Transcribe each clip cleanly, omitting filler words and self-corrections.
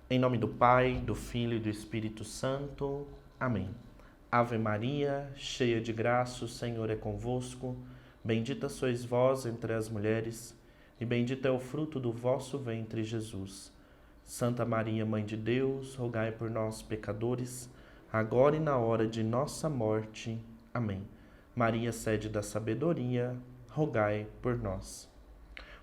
Em nome do Pai, do Filho e do Espírito Santo. Amém. Ave Maria, cheia de graça, o Senhor é convosco. Bendita sois vós entre as mulheres, e bendito é o fruto do vosso ventre, Jesus. Santa Maria, Mãe de Deus, rogai por nós, pecadores, agora e na hora de nossa morte. Amém. Maria, sede da sabedoria, rogai por nós.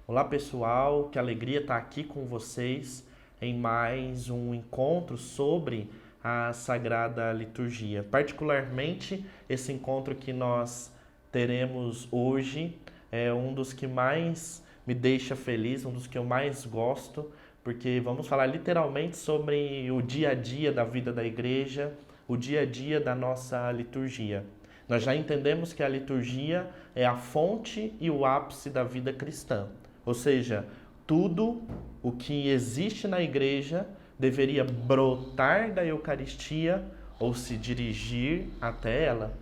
Olá, pessoal, que alegria estar aqui com vocês em mais um encontro sobre a Sagrada Liturgia. Particularmente, esse encontro que nós teremos hoje é um dos que mais me deixa feliz, um dos que eu mais gosto, porque vamos falar literalmente sobre o dia a dia da vida da igreja, o dia a dia da nossa liturgia. Nós já entendemos que a liturgia é a fonte e o ápice da vida cristã, ou seja, tudo o que existe na igreja deveria brotar da Eucaristia ou se dirigir até ela.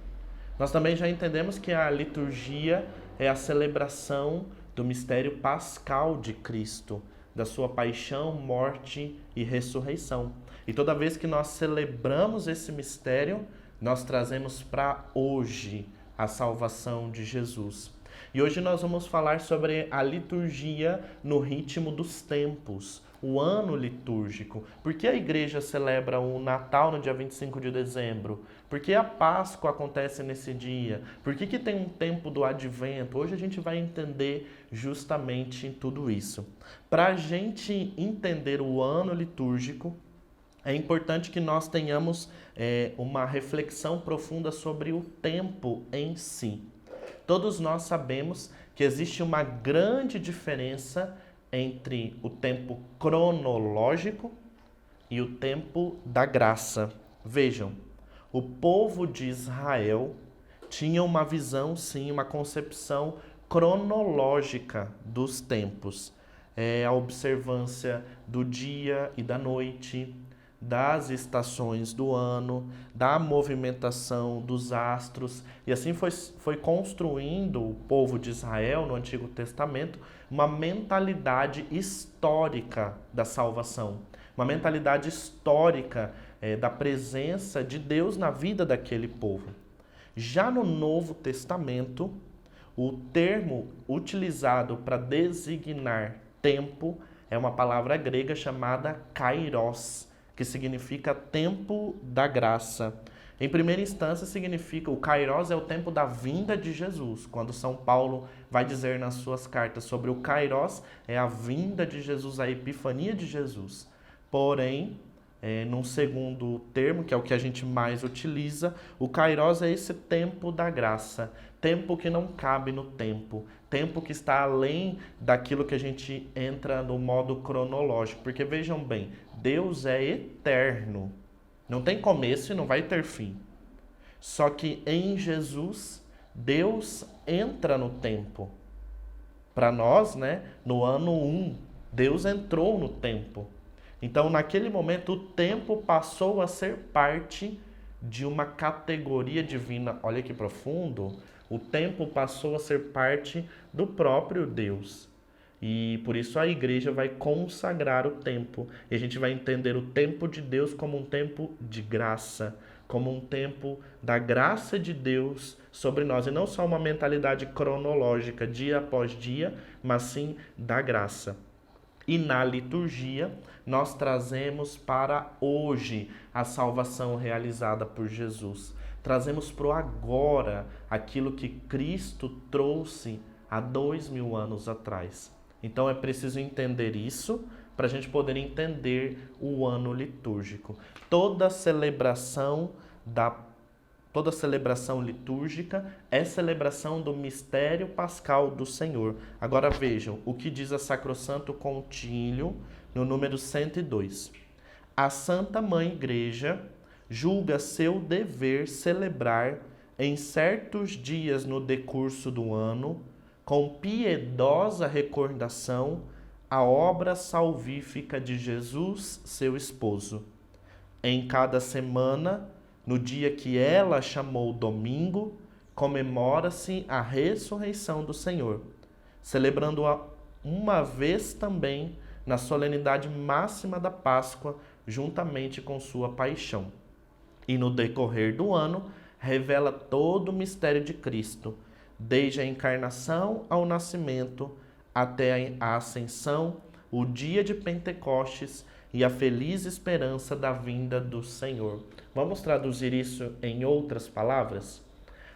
Nós também já entendemos que a liturgia é a celebração do mistério pascal de Cristo, da sua paixão, morte e ressurreição. E toda vez que nós celebramos esse mistério, nós trazemos para hoje a salvação de Jesus. E hoje nós vamos falar sobre a liturgia no ritmo dos tempos, o ano litúrgico. Por que a igreja celebra o Natal no dia 25 de dezembro? Por que a Páscoa acontece nesse dia? Por que tem um tempo do Advento? Hoje a gente vai entender justamente tudo isso. Para a gente entender o ano litúrgico, é importante que nós tenhamos uma reflexão profunda sobre o tempo em si. Todos nós sabemos que existe uma grande diferença entre o tempo cronológico e o tempo da graça. Vejam, o povo de Israel tinha uma visão, sim, uma concepção cronológica dos tempos. A observância do dia e da noite, das estações do ano, da movimentação dos astros. E assim foi construindo o povo de Israel, no Antigo Testamento, uma mentalidade histórica da salvação. Uma mentalidade histórica da presença de Deus na vida daquele povo. Já no Novo Testamento, o termo utilizado para designar tempo é uma palavra grega chamada kairos, que significa tempo da graça. Em primeira instância, significa, o kairos é o tempo da vinda de Jesus. Quando São Paulo vai dizer nas suas cartas sobre o kairos, é a vinda de Jesus, a epifania de Jesus. Porém, num segundo termo, que é o que a gente mais utiliza, o kairos é esse tempo da graça. Tempo que não cabe no tempo. Tempo que está além daquilo que a gente entra no modo cronológico. Porque vejam bem, Deus é eterno. Não tem começo e não vai ter fim. Só que em Jesus, Deus entra no tempo. Para nós, no ano 1, Deus entrou no tempo. Então, naquele momento, o tempo passou a ser parte de uma categoria divina. Olha que profundo. O tempo passou a ser parte do próprio Deus. E por isso a igreja vai consagrar o tempo. E a gente vai entender o tempo de Deus como um tempo de graça, como um tempo da graça de Deus sobre nós. E não só uma mentalidade cronológica, dia após dia, mas sim da graça. E na liturgia, nós trazemos para hoje a salvação realizada por Jesus. Trazemos para o agora aquilo que Cristo trouxe há 2000 anos atrás. Então é preciso entender isso para a gente poder entender o ano litúrgico. Toda celebração litúrgica é celebração do mistério pascal do Senhor. Agora vejam o que diz a Sacrosanto Concílio no número 102. A Santa Mãe Igreja julga seu dever celebrar em certos dias no decurso do ano, com piedosa recordação, a obra salvífica de Jesus, seu esposo. Em cada semana, no dia que ela chamou domingo, comemora-se a ressurreição do Senhor, celebrando-a uma vez também na solenidade máxima da Páscoa, juntamente com sua paixão. E no decorrer do ano, revela todo o mistério de Cristo, desde a encarnação ao nascimento, até a ascensão, o dia de Pentecostes e a feliz esperança da vinda do Senhor. Vamos traduzir isso em outras palavras?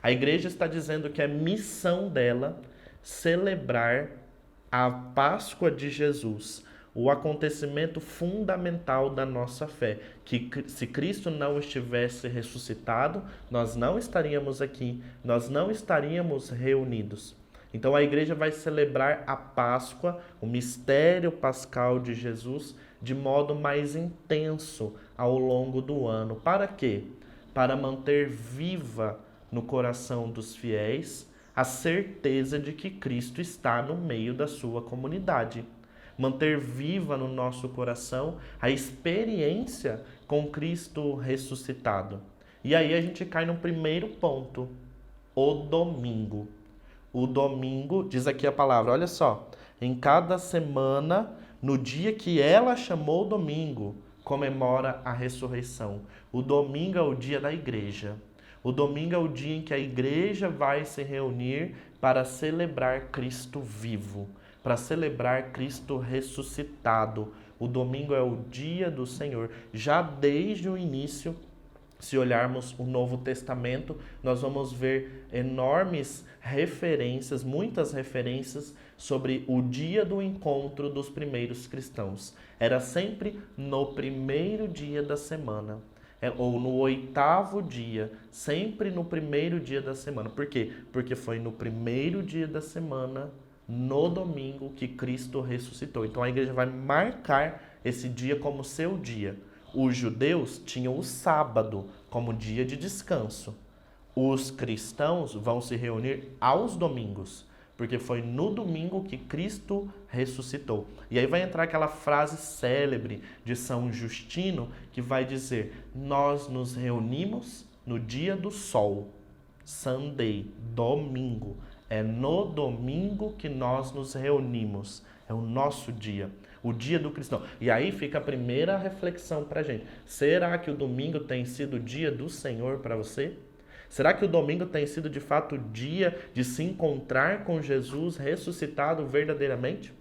A igreja está dizendo que é missão dela celebrar a Páscoa de Jesus, o acontecimento fundamental da nossa fé, que se Cristo não estivesse ressuscitado, nós não estaríamos aqui, nós não estaríamos reunidos. Então a igreja vai celebrar a Páscoa, o mistério pascal de Jesus, de modo mais intenso ao longo do ano. Para quê? Para manter viva no coração dos fiéis a certeza de que Cristo está no meio da sua comunidade. Manter viva no nosso coração a experiência com Cristo ressuscitado. E aí a gente cai no primeiro ponto, o domingo. O domingo, diz aqui a palavra, olha só, em cada semana, no dia que ela chamou domingo, comemora a ressurreição. O domingo é o dia da igreja. O domingo é o dia em que a igreja vai se reunir para celebrar Cristo vivo, para celebrar Cristo ressuscitado. O domingo é o dia do Senhor. Já desde o início, se olharmos o Novo Testamento, nós vamos ver enormes referências, muitas referências sobre o dia do encontro dos primeiros cristãos. Era sempre no primeiro dia da semana, ou no 8º dia, sempre no primeiro dia da semana. Por quê? Porque foi no primeiro dia da semana, no domingo, que Cristo ressuscitou. Então a igreja vai marcar esse dia como seu dia. Os judeus tinham o sábado como dia de descanso. Os cristãos vão se reunir aos domingos, porque foi no domingo que Cristo ressuscitou. E aí vai entrar aquela frase célebre de São Justino, que vai dizer: nós nos reunimos no dia do sol, Sunday, domingo. É no domingo que nós nos reunimos, é o nosso dia. O dia do cristão. E aí fica a primeira reflexão para a gente. Será que o domingo tem sido o dia do Senhor para você? Será que o domingo tem sido de fato o dia de se encontrar com Jesus ressuscitado verdadeiramente?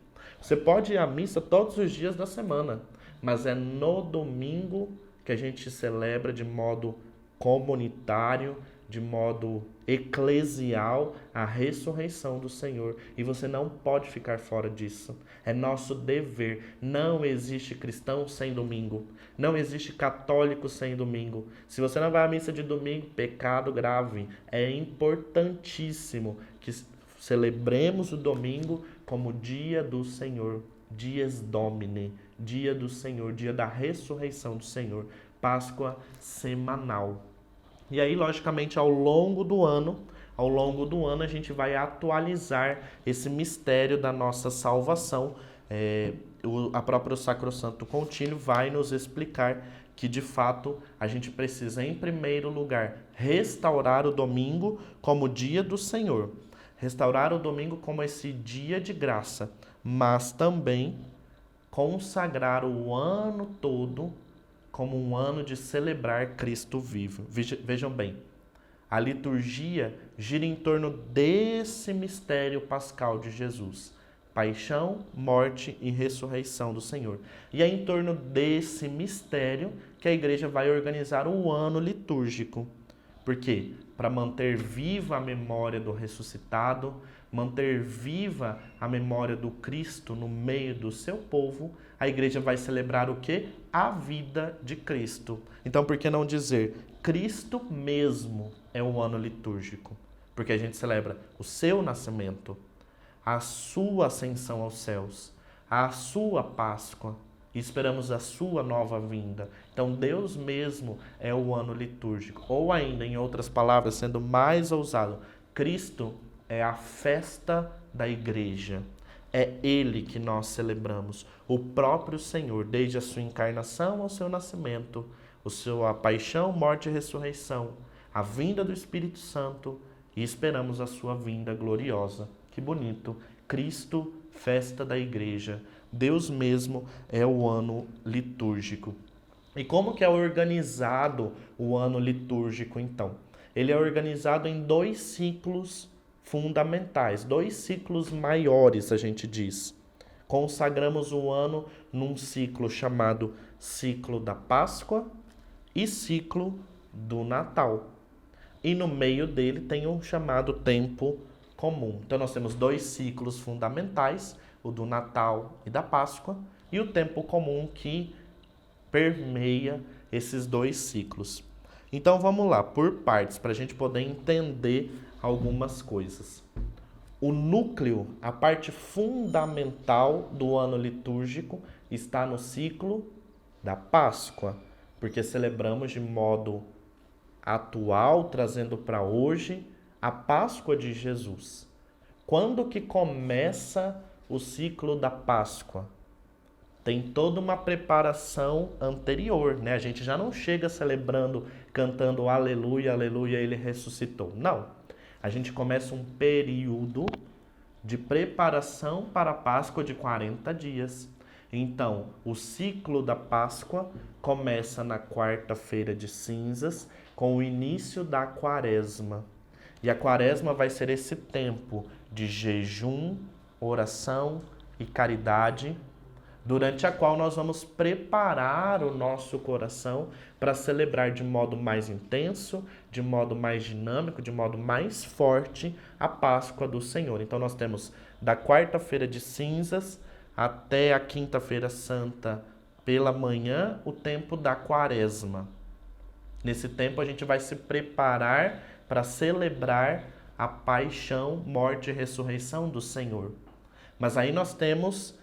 Você pode ir à missa todos os dias da semana, mas é no domingo que a gente celebra de modo comunitário, de modo eclesial, a ressurreição do Senhor. E você não pode ficar fora disso. É nosso dever. Não existe cristão sem domingo. Não existe católico sem domingo. Se você não vai à missa de domingo, pecado grave. É importantíssimo que celebremos o domingo como dia do Senhor. Dies Domini, dia do Senhor, dia da ressurreição do Senhor. Páscoa semanal. E aí, logicamente, ao longo do ano a gente vai atualizar esse mistério da nossa salvação. A própria Sacrosanto Contínuo vai nos explicar que, de fato, a gente precisa, em primeiro lugar, restaurar o domingo como dia do Senhor. Restaurar o domingo como esse dia de graça, mas também consagrar o ano todo como um ano de celebrar Cristo vivo. Vejam bem, a liturgia gira em torno desse mistério pascal de Jesus. Paixão, morte e ressurreição do Senhor. E é em torno desse mistério que a igreja vai organizar o ano litúrgico. Por quê? Para manter viva a memória do ressuscitado, manter viva a memória do Cristo no meio do seu povo, a igreja vai celebrar o quê? A vida de Cristo. Então, por que não dizer Cristo mesmo é o ano litúrgico? Porque a gente celebra o seu nascimento, a sua ascensão aos céus, a sua Páscoa, e esperamos a sua nova vinda. Então, Deus mesmo é o ano litúrgico. Ou ainda, em outras palavras, sendo mais ousado, Cristo é a festa da igreja. É Ele que nós celebramos. O próprio Senhor, desde a sua encarnação ao seu nascimento, a sua paixão, morte e ressurreição, a vinda do Espírito Santo, e esperamos a sua vinda gloriosa. Que bonito! Cristo, festa da igreja. Deus mesmo é o ano litúrgico. E como que é organizado o ano litúrgico, então? Ele é organizado em 2 ciclos fundamentais, 2 ciclos maiores, a gente diz. Consagramos o ano num ciclo chamado ciclo da Páscoa e ciclo do Natal. E no meio dele tem um chamado tempo comum. Então nós temos 2 ciclos fundamentais, o do Natal e da Páscoa, e o tempo comum que permeia esses 2 ciclos. Então vamos lá, por partes, para a gente poder entender algumas coisas. O núcleo, a parte fundamental do ano litúrgico está no ciclo da Páscoa, porque celebramos de modo atual, trazendo para hoje, a Páscoa de Jesus. Quando que começa o ciclo da Páscoa? Tem toda uma preparação anterior, né? A gente já não chega celebrando, cantando aleluia, aleluia, ele ressuscitou. Não. A gente começa um período de preparação para a Páscoa de 40 dias. Então, o ciclo da Páscoa começa na quarta-feira de cinzas, com o início da quaresma. E a quaresma vai ser esse tempo de jejum, oração e caridade, durante a qual nós vamos preparar o nosso coração para celebrar de modo mais intenso, de modo mais dinâmico, de modo mais forte a Páscoa do Senhor. Então nós temos da quarta-feira de cinzas até a quinta-feira santa pela manhã o tempo da quaresma. Nesse tempo a gente vai se preparar para celebrar a paixão, morte e ressurreição do Senhor. Mas aí nós temos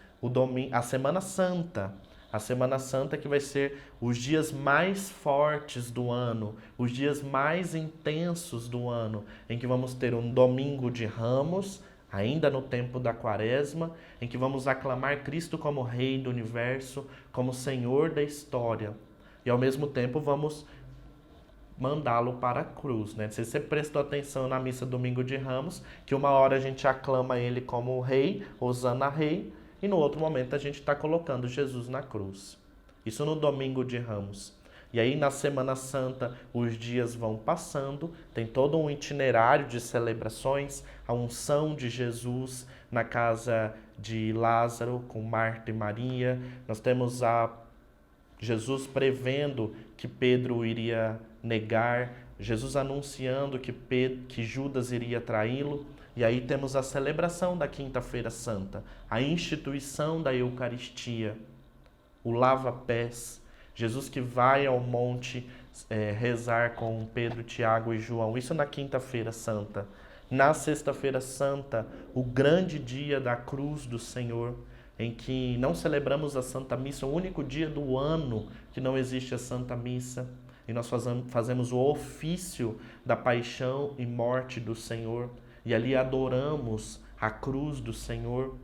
a Semana Santa. A Semana Santa que vai ser os dias mais fortes do ano, os dias mais intensos do ano, em que vamos ter um domingo de Ramos, ainda no tempo da Quaresma, em que vamos aclamar Cristo como Rei do Universo, como Senhor da história. E ao mesmo tempo vamos mandá-lo para a cruz, né? Se você prestou atenção na missa Domingo de Ramos, que uma hora a gente aclama ele como Rei, Hosana Rei, e no outro momento a gente está colocando Jesus na cruz. Isso no Domingo de Ramos. E aí na Semana Santa os dias vão passando, tem todo um itinerário de celebrações, a unção de Jesus na casa de Lázaro com Marta e Maria. Nós temos a Jesus prevendo que Pedro iria negar, Jesus anunciando que Judas iria traí-lo. E aí temos a celebração da Quinta-feira Santa, a instituição da Eucaristia, o lava-pés, Jesus que vai ao monte rezar com Pedro, Tiago e João, isso na Quinta-feira Santa. Na Sexta-feira Santa, o grande dia da cruz do Senhor, em que não celebramos a Santa Missa, o único dia do ano que não existe a Santa Missa, e nós fazemos o ofício da paixão e morte do Senhor, e ali adoramos a cruz do Senhor.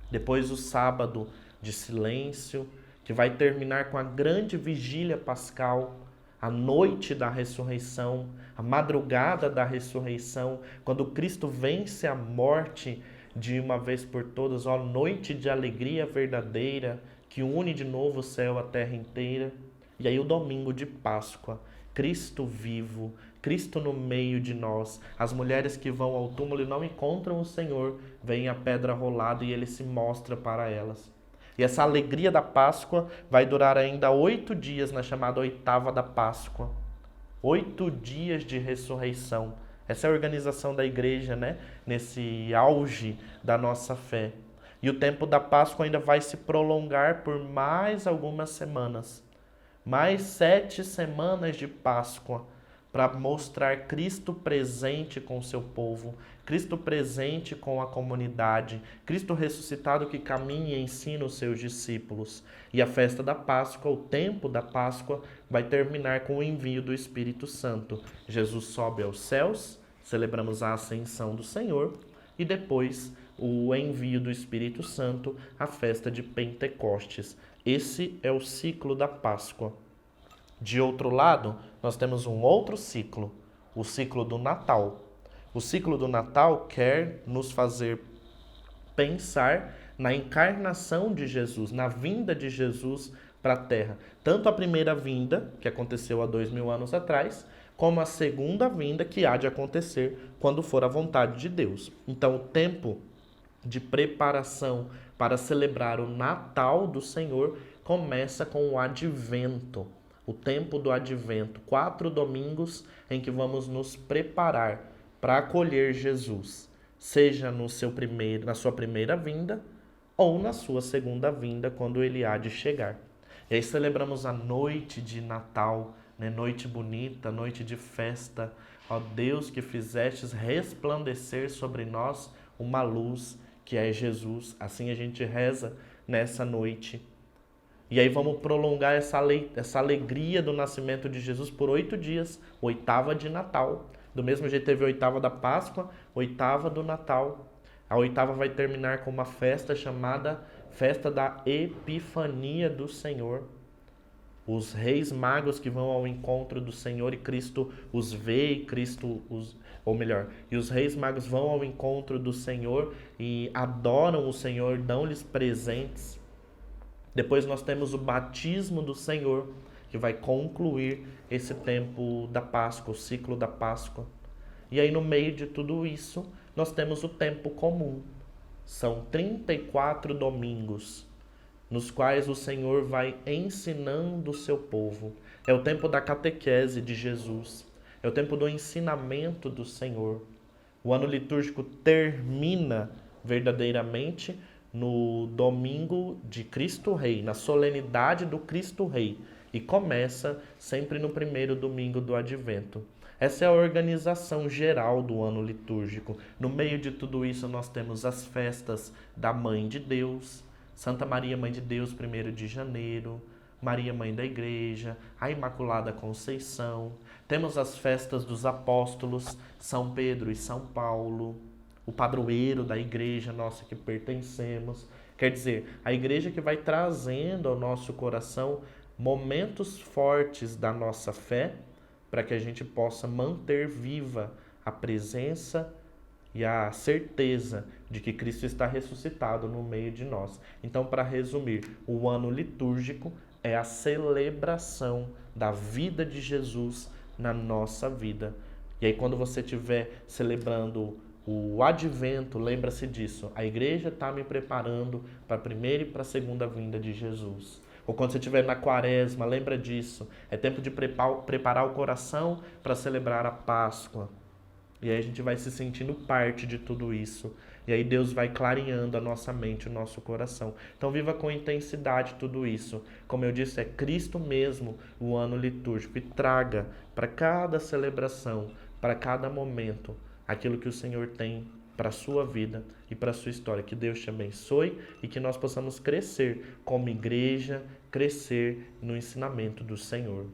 Depois o sábado de silêncio, que vai terminar com a grande vigília pascal, a noite da ressurreição, a madrugada da ressurreição, quando Cristo vence a morte de uma vez por todas, ó noite de alegria verdadeira, que une de novo o céu, a terra inteira. E aí o domingo de Páscoa, Cristo vivo, Cristo no meio de nós. As mulheres que vão ao túmulo e não encontram o Senhor, vem a pedra rolada e ele se mostra para elas. E essa alegria da Páscoa vai durar ainda 8 dias, na chamada oitava da Páscoa. 8 dias de ressurreição. Essa é a organização da igreja, né? Nesse auge da nossa fé. E o tempo da Páscoa ainda vai se prolongar por mais algumas semanas. Mais 7 semanas de Páscoa, para mostrar Cristo presente com o seu povo, Cristo presente com a comunidade, Cristo ressuscitado que caminha e ensina os seus discípulos. E a festa da Páscoa, o tempo da Páscoa, vai terminar com o envio do Espírito Santo. Jesus sobe aos céus, celebramos a ascensão do Senhor, e depois o envio do Espírito Santo, a festa de Pentecostes. Esse é o ciclo da Páscoa. De outro lado, nós temos um outro ciclo, o ciclo do Natal. O ciclo do Natal quer nos fazer pensar na encarnação de Jesus, na vinda de Jesus para a Terra. Tanto a primeira vinda, que aconteceu há 2000 anos atrás, como a segunda vinda, que há de acontecer quando for a vontade de Deus. Então, o tempo de preparação para celebrar o Natal do Senhor começa com o Advento, o tempo do Advento, 4 domingos em que vamos nos preparar para acolher Jesus, seja na sua primeira vinda ou na sua segunda vinda, quando ele há de chegar. E aí celebramos a noite de Natal, né? Noite bonita, noite de festa. Ó Deus, que fizestes resplandecer sobre nós uma luz, que é Jesus. Assim a gente reza nessa noite. E aí vamos prolongar essa alegria do nascimento de Jesus por 8 dias, oitava de Natal. Do mesmo jeito teve a oitava da Páscoa, oitava do Natal. A oitava vai terminar com uma festa chamada Festa da Epifania do Senhor. Os reis magos que vão ao encontro do Senhor e Cristo os vê, e e os reis magos vão ao encontro do Senhor e adoram o Senhor, dão-lhes presentes. Depois nós temos o batismo do Senhor, que vai concluir esse tempo da Páscoa, o ciclo da Páscoa. E aí no meio de tudo isso, nós temos o tempo comum. São 34 domingos, nos quais o Senhor vai ensinando o seu povo. É o tempo da catequese de Jesus, é o tempo do ensinamento do Senhor. O ano litúrgico termina verdadeiramente no domingo de Cristo Rei, na solenidade do Cristo Rei, e começa sempre no primeiro domingo do Advento. Essa é a organização geral do ano litúrgico. No meio de tudo isso, nós temos as festas da Mãe de Deus, Santa Maria, Mãe de Deus, 1º de janeiro, Maria, Mãe da Igreja, a Imaculada Conceição. Temos as festas dos apóstolos, São Pedro e São Paulo, o padroeiro da igreja nossa que pertencemos. Quer dizer, a igreja que vai trazendo ao nosso coração momentos fortes da nossa fé, para que a gente possa manter viva a presença e a certeza de que Cristo está ressuscitado no meio de nós. Então, para resumir, o ano litúrgico é a celebração da vida de Jesus na nossa vida. E aí, quando você estiver celebrando o Advento, lembra-se disso. A igreja está me preparando para a primeira e para a segunda vinda de Jesus. Ou quando você estiver na Quaresma, lembra disso. É tempo de preparar o coração para celebrar a Páscoa. E aí a gente vai se sentindo parte de tudo isso. E aí Deus vai clareando a nossa mente, o nosso coração. Então viva com intensidade tudo isso. Como eu disse, é Cristo mesmo o ano litúrgico. E traga para cada celebração, para cada momento, aquilo que o Senhor tem para a sua vida e para a sua história. Que Deus te abençoe e que nós possamos crescer como igreja, crescer no ensinamento do Senhor.